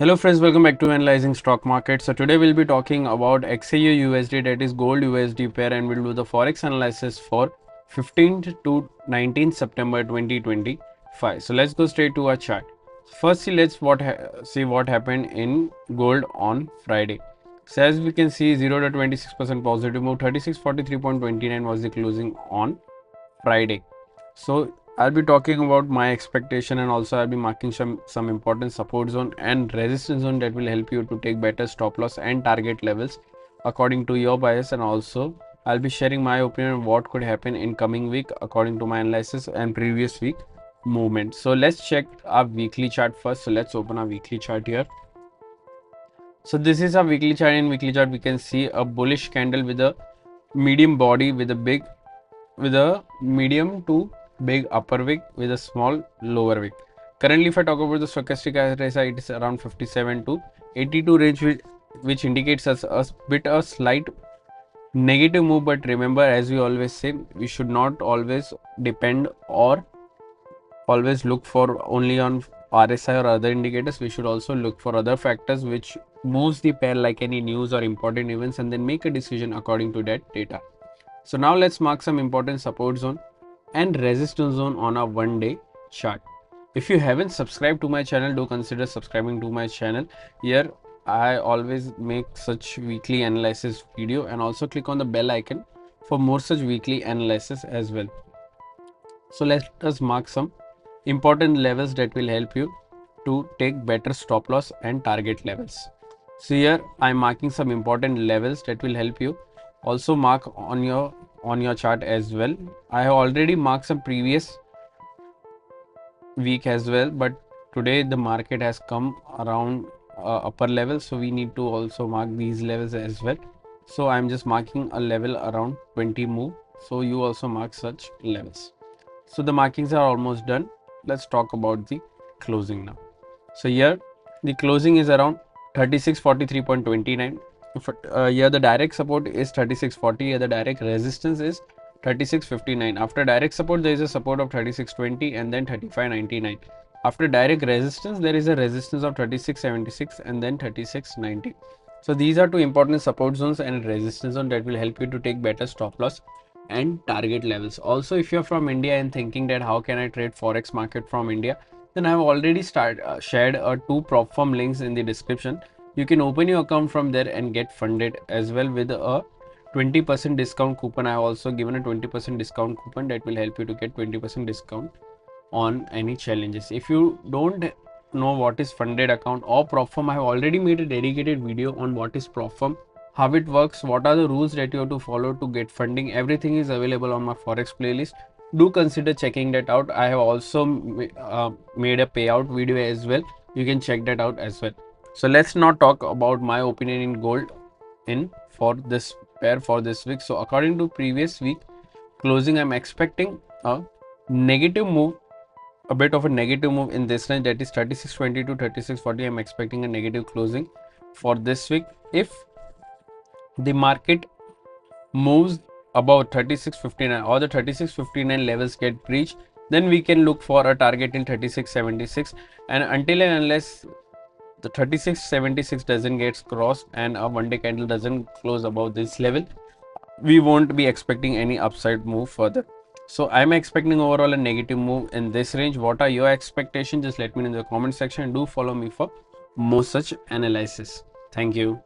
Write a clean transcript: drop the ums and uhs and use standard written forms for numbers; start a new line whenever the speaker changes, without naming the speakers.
Hello friends, welcome back to Analyzing Stock Market. So today we'll be talking about XAU USD, that is gold USD pair, and we'll do the forex analysis for 15th to 19th September 2025. So let's go straight to our chart. Firstly, let's see what happened in gold on Friday. So as we can see, 0 to 26% positive move, 3643.29 was the closing on Friday. So I'll be talking about my expectation, and also I'll be marking some important support zone and resistance zone that will help you to take better stop loss and target levels according to your bias. And also I'll be sharing my opinion on what could happen in coming week according to my analysis and previous week movement. So let's check our weekly chart first. So let's open our weekly chart here. So this is a weekly chart. In weekly chart we can see a bullish candle with a medium body with a medium to big upper wick with a small lower wick. Currently, if I talk about the stochastic RSI, it is around 57 to 82 range, which indicates us a slight negative move. But remember, as we always say, we should not always depend or always look for only on RSI or other indicators. We should also look for other factors which moves the pair, like any news or important events, and then make a decision according to that data. So now let's mark some important support zone and resistance zone on a 1-day chart. If you haven't subscribed to my channel, do consider subscribing to my channel. Here I always make such weekly analysis video, and also click on the bell icon for more such weekly analysis as well. So let us mark some important levels that will help you to take better stop loss and target levels. So here I'm marking some important levels that will help you. Also mark on your chart as well. I have already marked some previous week as well, but today the market has come around upper level, so we need to also mark these levels as well. So I'm just marking a level around 20 move, so you also mark such levels. So the markings are almost done. Let's talk about the closing now. So here the closing is around 3643.29. Here the direct support is 3640. Here the direct resistance is 3659. After direct support there is a support of 3620 and then 3599. After direct resistance there is a resistance of 3676 and then 3690. So these are two important support zones and resistance zone that will help you to take better stop loss and target levels. Also, if you're from India and thinking that how can I trade forex market from India, then I've already shared two prop firm links in the description. You can open your account from there and get funded as well with a 20% discount coupon. I have also given a 20% discount coupon that will help you to get 20% discount on any challenges. If you don't know what is funded account or prop firm, I have already made a dedicated video on what is prop firm, how it works, what are the rules that you have to follow to get funding. Everything is available on my forex playlist. Do consider checking that out. I have also made a payout video as well. You can check that out as well. So let's not talk about my opinion in gold for this pair for this week. So according to previous week closing, I'm expecting a negative move, a bit of a negative move in this range, that is 3620 to 3640. I'm expecting a negative closing for this week. If the market moves above 3659 or the 3659 levels get breached, then we can look for a target in 3676, and until and unless the 3676 doesn't get crossed and a 1-day candle doesn't close above this level, we won't be expecting any upside move further. So I'm expecting overall a negative move in this range. What are your expectations? Just let me know in the comment section. Do follow me for more such analysis. Thank you.